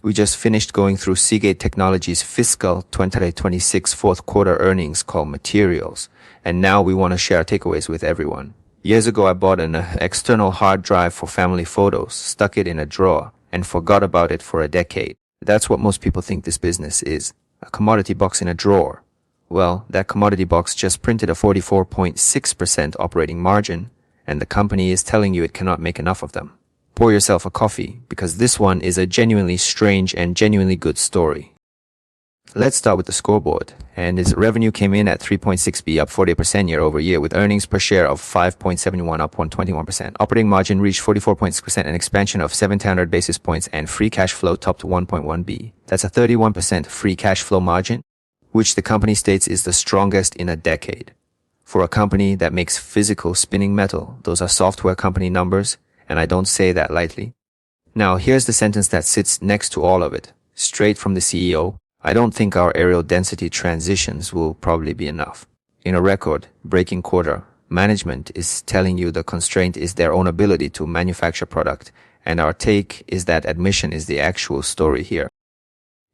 We just finished going through Seagate Technology's fiscal 2026 fourth quarter earnings called Materials, and now we want to share takeaways with everyone. Years ago, I bought an external hard drive for family photos, stuck it in a drawer, and forgot about it for a decade. That's what most people think this business is, a commodity box in a drawer. Well, that commodity box just printed a 44.6% operating margin, and the company is telling you it cannot make enough of them. Pour yourself a coffee, because this one is a genuinely strange and genuinely good story. Let's start with the scoreboard, and its revenue came in at 3.6 billion, up 40% year over year, with earnings per share of 5.71, up 121%. Operating margin reached 44.6%, an expansion of 700 basis points, and free cash flow topped 1.1 billion. That's a 31% free cash flow margin, which the company states is the strongest in a decade. For a company that makes physical spinning metal, those are software company numbers, and I don't say that lightly. Now, here's the sentence that sits next to all of it, straight from the CEO. I don't think our areal density transitions will probably be enough. In a record-breaking quarter, management is telling you the constraint is their own ability to manufacture product, and our take is that admission is the actual story here.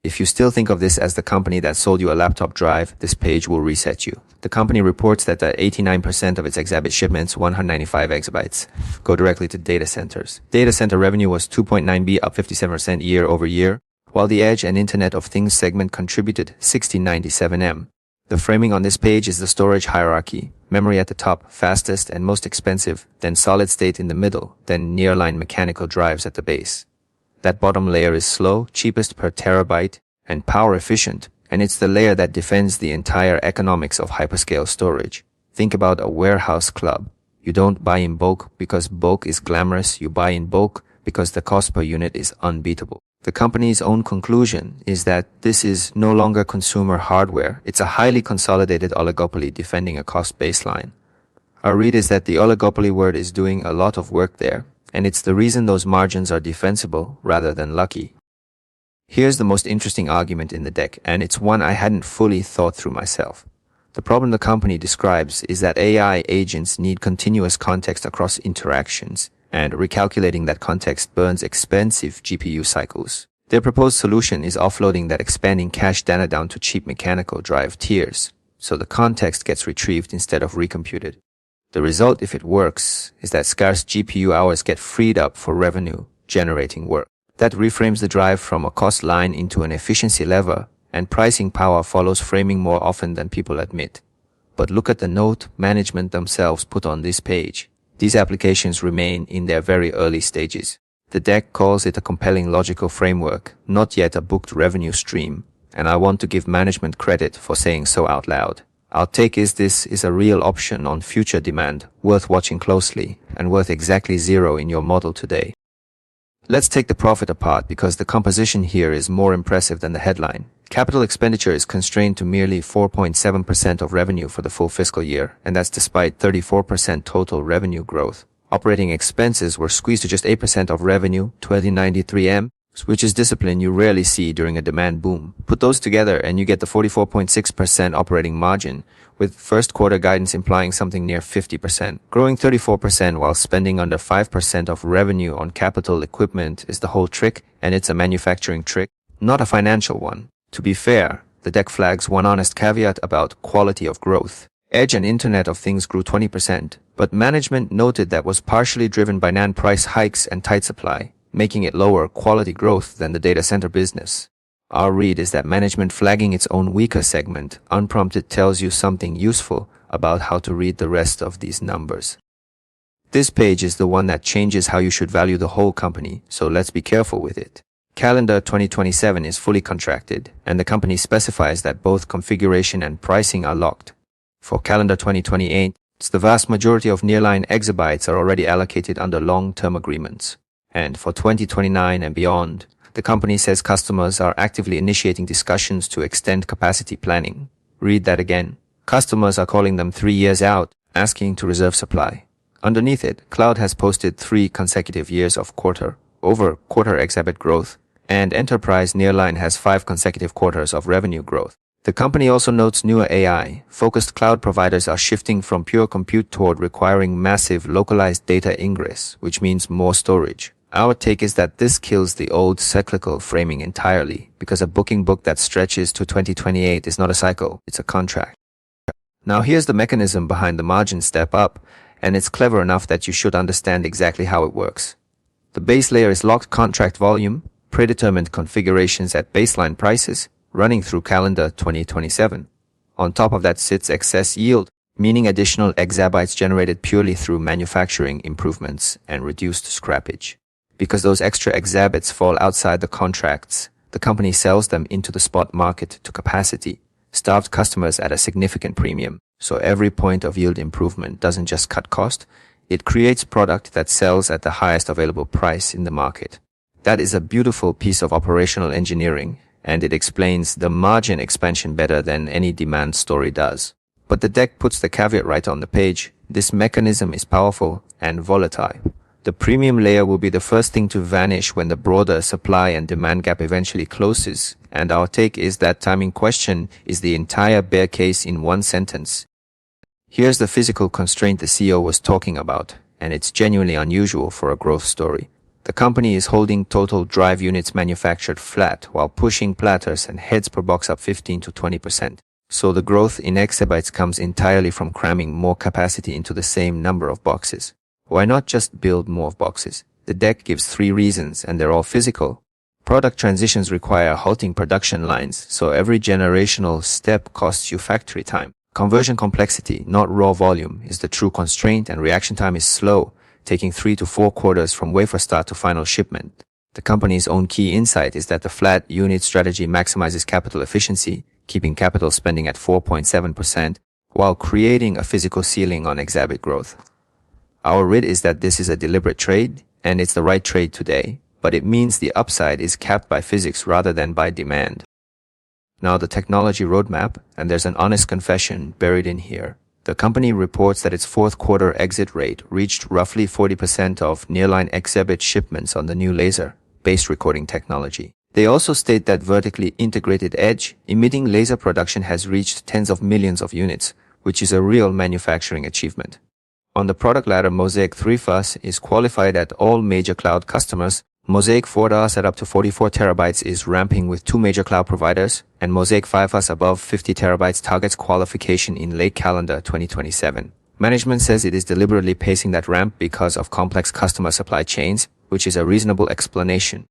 If you still think of this as the company that sold you a laptop drive, this page will reset you. The company reports that 89% of its exabyte shipments, 195 exabytes, go directly to data centers. Data center revenue was 2.9 billion, up 57% year over year, while the Edge and Internet of Things segment contributed 1697 M. The framing on this page is the storage hierarchy. Memory at the top, fastest and most expensive, then solid state in the middle, then nearline mechanical drives at the base. That bottom layer is slow, cheapest per terabyte, and power efficient, and it's the layer that defends the entire economics of hyperscale storage. Think about a warehouse club. You don't buy in bulk because bulk is glamorous, you buy in bulk because the cost per unit is unbeatable. The company's own conclusion is that this is no longer consumer hardware, it's a highly consolidated oligopoly defending a cost baseline. Our read is that the oligopoly word is doing a lot of work there, and it's the reason those margins are defensible rather than lucky. Here's the most interesting argument in the deck, and it's one I hadn't fully thought through myself. The problem the company describes is that AI agents need continuous context across interactions, and recalculating that context burns expensive GPU cycles. Their proposed solution is offloading that expanding cache data down to cheap mechanical drive tiers, so the context gets retrieved instead of recomputed. The result, if it works, is that scarce GPU hours get freed up for revenue-generating work. That reframes the drive from a cost line into an efficiency lever, and pricing power follows framing more often than people admit. But look at the note management themselves put on this page. These applications remain in their very early stages. The deck calls it a compelling logical framework, not yet a booked revenue stream, and I want to give management credit for saying so out loud. Our take is this is a real option on future demand, worth watching closely, and worth exactly zero in your model today. Let's take the profit apart because the composition here is more impressive than the headline. Capital expenditure is constrained to merely 4.7% of revenue for the full fiscal year, and that's despite 34% total revenue growth. Operating expenses were squeezed to just 8% of revenue, 2093 M, which is discipline you rarely see during a demand boom. Put those together and you get the 44.6% operating margin, with first quarter guidance implying something near 50%. Growing 34% while spending under 5% of revenue on capital equipment is the whole trick, and it's a manufacturing trick, not a financial one. To be fair, the deck flags one honest caveat about quality of growth. Edge and Internet of Things grew 20%, but management noted that was partially driven by NAND price hikes and tight supply, making it lower quality growth than the data center business. Our read is that management flagging its own weaker segment unprompted tells you something useful about how to read the rest of these numbers. This page is the one that changes how you should value the whole company, so let's be careful with it. Calendar 2027 is fully contracted, and the company specifies that both configuration and pricing are locked. For calendar 2028, the vast majority of Nearline exabytes are already allocated under long-term agreements. And for 2029 and beyond, the company says customers are actively initiating discussions to extend capacity planning. Read that again. Customers are calling them 3 years out, asking to reserve supply. Underneath it, Cloud has posted 3 consecutive years of quarter-over-quarter exabyte growth, and Enterprise Nearline has 5 consecutive quarters of revenue growth. The company also notes newer AI-focused cloud providers are shifting from pure compute toward requiring massive localized data ingress, which means more storage. Our take is that this kills the old cyclical framing entirely, because a booking book that stretches to 2028 is not a cycle, it's a contract. Now here's the mechanism behind the margin step up, and it's clever enough that you should understand exactly how it works. The base layer is locked contract volume, predetermined configurations at baseline prices, running through calendar 2027. On top of that sits excess yield, meaning additional exabytes generated purely through manufacturing improvements and reduced scrappage. Because those extra exabytes fall outside the contracts, the company sells them into the spot market to capacity, starved customers at a significant premium. So every point of yield improvement doesn't just cut cost, it creates product that sells at the highest available price in the market. That is a beautiful piece of operational engineering, and it explains the margin expansion better than any demand story does. But the deck puts the caveat right on the page. This mechanism is powerful and volatile. The premium layer will be the first thing to vanish when the broader supply and demand gap eventually closes, and our take is that timing question is the entire bear case in one sentence. Here's the physical constraint the CEO was talking about, and it's genuinely unusual for a growth story. The company is holding total drive units manufactured flat while pushing platters and heads per box up 15 to 20%. So the growth in exabytes comes entirely from cramming more capacity into the same number of boxes. Why not just build more boxes? The deck gives 3 reasons, and they're all physical. Product transitions require halting production lines, so every generational step costs you factory time. Conversion complexity, not raw volume, is the true constraint, and reaction time is slow, taking 3 to 4 quarters from wafer start to final shipment. The company's own key insight is that the flat unit strategy maximizes capital efficiency, keeping capital spending at 4.7%, while creating a physical ceiling on exabyte growth. Our read is that this is a deliberate trade, and it's the right trade today, but it means the upside is capped by physics rather than by demand. Now the technology roadmap, and there's an honest confession buried in here. The company reports that its fourth quarter exit rate reached roughly 40% of Nearline exabyte shipments on the new laser-based recording technology. They also state that vertically integrated edge emitting laser production has reached tens of millions of units, which is a real manufacturing achievement. On the product ladder, Mosaic 3FAS is qualified at all major cloud customers. Mosaic 4DAS at up to 44 terabytes is ramping with 2 major cloud providers, and Mosaic 5FAS above 50 terabytes targets qualification in late calendar 2027. Management says it is deliberately pacing that ramp because of complex customer supply chains, which is a reasonable explanation.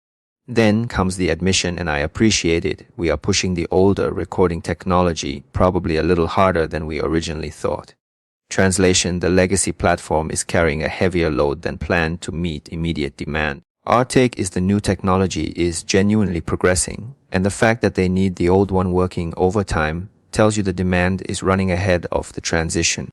Then comes the admission, and I appreciate it, we are pushing the older recording technology probably a little harder than we originally thought. Translation: the legacy platform is carrying a heavier load than planned to meet immediate demand. Our take is the new technology is genuinely progressing, and the fact that they need the old one working overtime tells you the demand is running ahead of the transition.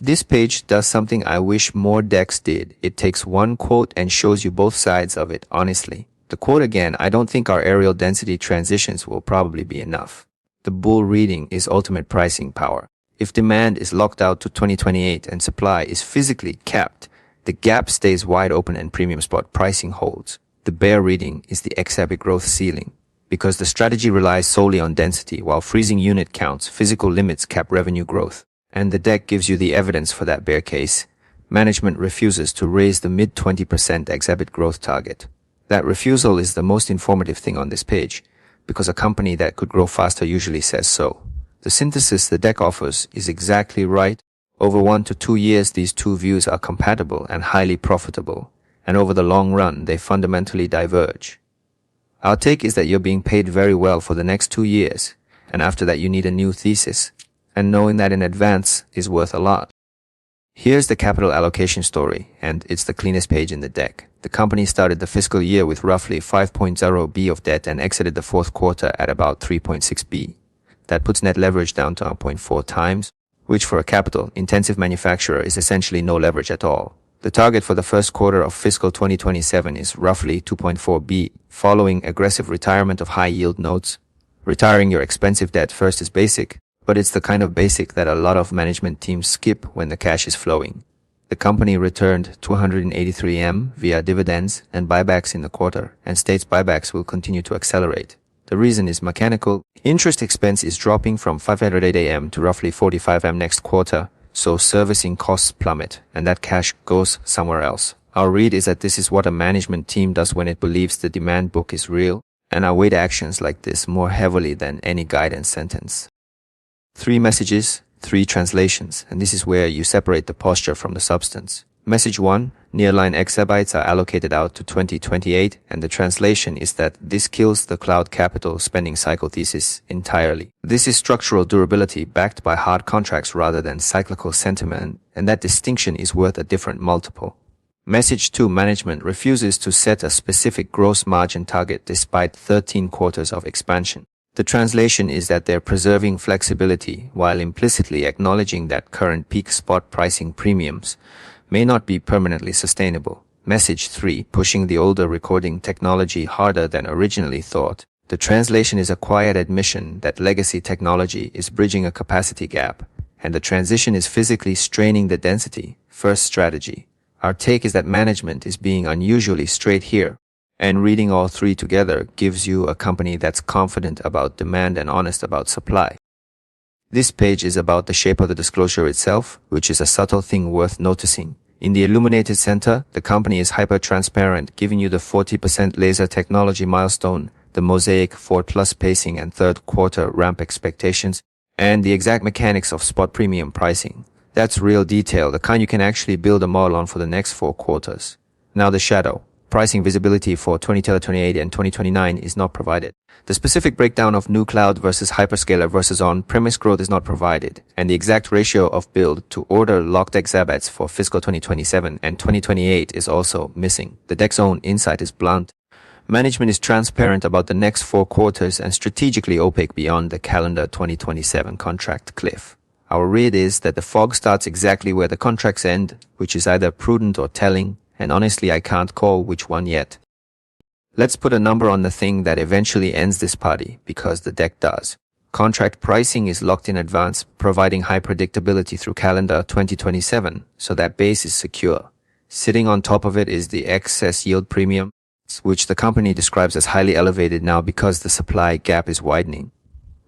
This page does something I wish more decks did. It takes one quote and shows you both sides of it honestly. The quote again: I don't think our areal density transitions will probably be enough. The bull reading is ultimate pricing power. If demand is locked out to 2028 and supply is physically capped, the gap stays wide open and premium spot pricing holds. The bear reading is the exabyte growth ceiling. Because the strategy relies solely on density while freezing unit counts, physical limits cap revenue growth. And the deck gives you the evidence for that bear case. Management refuses to raise the mid-20% exabyte growth target. That refusal is the most informative thing on this page, because a company that could grow faster usually says so. The synthesis the deck offers is exactly right. Over 1 to 2 years, these two views are compatible and highly profitable, and over the long run, they fundamentally diverge. Our take is that you're being paid very well for the next 2 years, and after that you need a new thesis, and knowing that in advance is worth a lot. Here's the capital allocation story, and it's the cleanest page in the deck. The company started the fiscal year with roughly 5.0 B of debt and exited the fourth quarter at about 3.6 B. That puts net leverage down to 0.4 times, which for a capital-intensive manufacturer is essentially no leverage at all. The target for the first quarter of fiscal 2027 is roughly 2.4 B, following aggressive retirement of high-yield notes. Retiring your expensive debt first is basic, but it's the kind of basic that a lot of management teams skip when the cash is flowing. The company returned 283 M via dividends and buybacks in the quarter, and states buybacks will continue to accelerate. The reason is mechanical. Interest expense is dropping from 508 AM to roughly 45 M next quarter, so servicing costs plummet, and that cash goes somewhere else, Our read is that this is what a management team does when it believes the demand book is real, and I weight actions like this more heavily than any guidance sentence. 3 messages, 3 translations, and this is where you separate the posture from the substance. Message 1, Nearline exabytes are allocated out to 2028, and the translation is that this kills the cloud capital spending cycle thesis entirely. This is structural durability backed by hard contracts rather than cyclical sentiment, and that distinction is worth a different multiple. Message 2, management refuses to set a specific gross margin target despite 13 quarters of expansion. The translation is that they're preserving flexibility while implicitly acknowledging that current peak spot pricing premiums may not be permanently sustainable. Message 3, pushing the older recording technology harder than originally thought. The translation is a quiet admission that legacy technology is bridging a capacity gap, and the transition is physically straining the density. First strategy. Our take is that management is being unusually straight here, and reading all 3 together gives you a company that's confident about demand and honest about supply. This page is about the shape of the disclosure itself, which is a subtle thing worth noticing. In the illuminated center, the company is hyper-transparent, giving you the 40% laser technology milestone, the Mosaic 4+ pacing and 3rd quarter ramp expectations, and the exact mechanics of spot premium pricing. That's real detail, the kind you can actually build a model on for the next 4 quarters. Now the shadow. Pricing visibility for 2028 and 2029 is not provided. The specific breakdown of new cloud versus hyperscaler versus on-premise growth is not provided, and the exact ratio of build to order locked exabytes for fiscal 2027 and 2028 is also missing. The deck's own insight is blunt. Management is transparent about the next 4 quarters and strategically opaque beyond the calendar 2027 contract cliff. Our read is that the fog starts exactly where the contracts end, which is either prudent or telling, and honestly I can't call which one yet. Let's put a number on the thing that eventually ends this party, because the deck does. Contract pricing is locked in advance, providing high predictability through calendar 2027, so that base is secure. Sitting on top of it is the excess yield premium, which the company describes as highly elevated now because the supply gap is widening.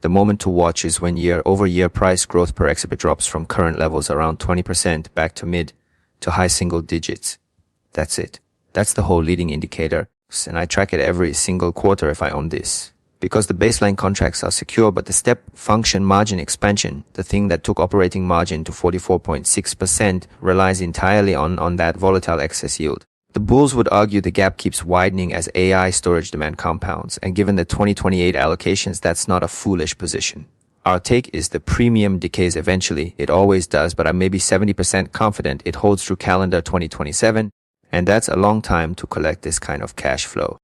The moment to watch is when year-over-year price growth per exhibit drops from current levels around 20% back to mid to high single digits. That's it. That's the whole leading indicator, and I track it every single quarter if I own this. Because the baseline contracts are secure, but the step function margin expansion, the thing that took operating margin to 44.6%, relies entirely on that volatile excess yield. The bulls would argue the gap keeps widening as AI storage demand compounds, and given the 2028 allocations, that's not a foolish position. Our take is the premium decays eventually. It always does, but I'm maybe 70% confident it holds through calendar 2027, and that's a long time to collect this kind of cash flow.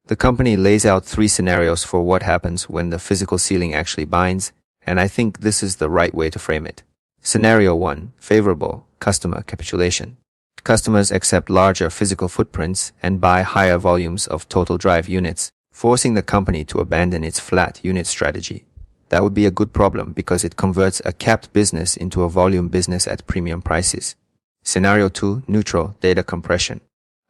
The company lays out 3 scenarios for what happens when the physical ceiling actually binds, and I think this is the right way to frame it. Scenario 1, favorable, customer capitulation. Customers accept larger physical footprints and buy higher volumes of total drive units, forcing the company to abandon its flat unit strategy. That would be a good problem because it converts a capped business into a volume business at premium prices. Scenario 2, neutral, data compression.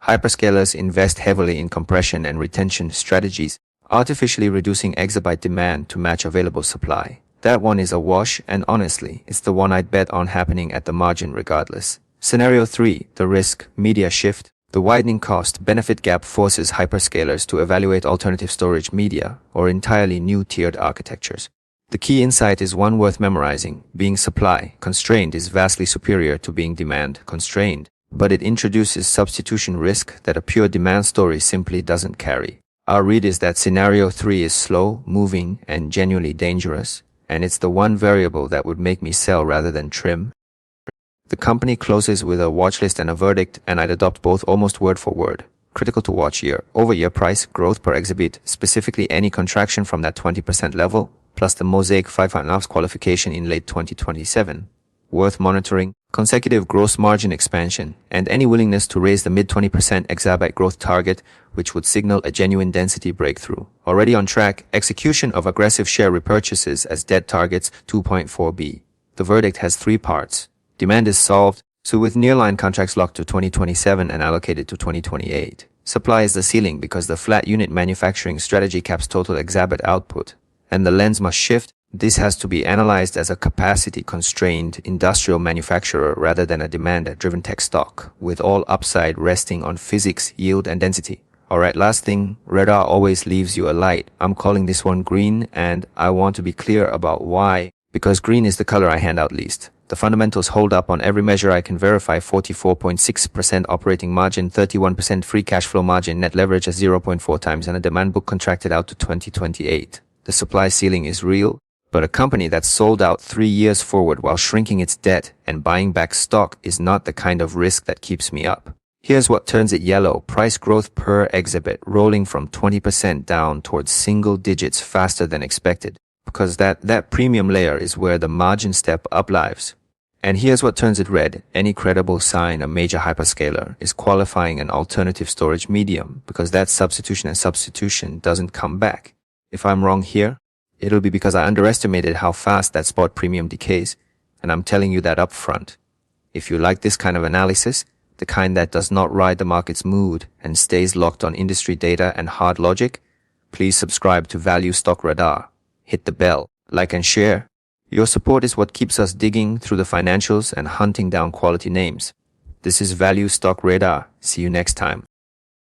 Hyperscalers invest heavily in compression and retention strategies, artificially reducing exabyte demand to match available supply. That one is a wash, and honestly, it's the one I'd bet on happening at the margin regardless. Scenario 3, the risk, media shift. The widening cost-benefit gap forces hyperscalers to evaluate alternative storage media or entirely new tiered architectures. The key insight is one worth memorizing. Being supply-constrained is vastly superior to being demand-constrained, but it introduces substitution risk that a pure demand story simply doesn't carry. Our read is that Scenario 3 is slow, moving, and genuinely dangerous, and it's the one variable that would make me sell rather than trim. The company closes with a watchlist and a verdict, and I'd adopt both almost word for word. Critical to watch year-over-year price growth per exhibit, specifically any contraction from that 20% level, plus the Mosaic 5.5 qualification in late 2027. Worth monitoring, consecutive gross margin expansion, and any willingness to raise the mid-20% exabyte growth target, which would signal a genuine density breakthrough. Already on track, execution of aggressive share repurchases as dead targets 2.4b. The verdict has 3 parts. Demand is solved, so with Nearline contracts locked to 2027 and allocated to 2028. Supply is the ceiling because the flat unit manufacturing strategy caps total exabyte output, and the lens must shift. This has to be analyzed as a capacity-constrained industrial manufacturer rather than a demand-driven tech stock, with all upside resting on physics, yield, and density. Alright, last thing, radar always leaves you a light. I'm calling this one green, and I want to be clear about why. Because green is the color I hand out least. The fundamentals hold up on every measure I can verify: 44.6% operating margin, 31% free cash flow margin, net leverage at 0.4 times, and a demand book contracted out to 2028. The supply ceiling is real, but a company that's sold out 3 years forward while shrinking its debt and buying back stock is not the kind of risk that keeps me up. Here's what turns it yellow: price growth per exhibit rolling from 20% down towards single digits faster than expected. Because that premium layer is where the margin step up lives. And here's what turns it red: any credible sign a major hyperscaler is qualifying an alternative storage medium, because that substitution doesn't come back. If I'm wrong here, it'll be because I underestimated how fast that spot premium decays, and I'm telling you that up front. If you like this kind of analysis, the kind that does not ride the market's mood and stays locked on industry data and hard logic, please subscribe to Value Stock Radar. Hit the bell, like and share. Your support is what keeps us digging through the financials and hunting down quality names. This is Value Stock Radar. See you next time.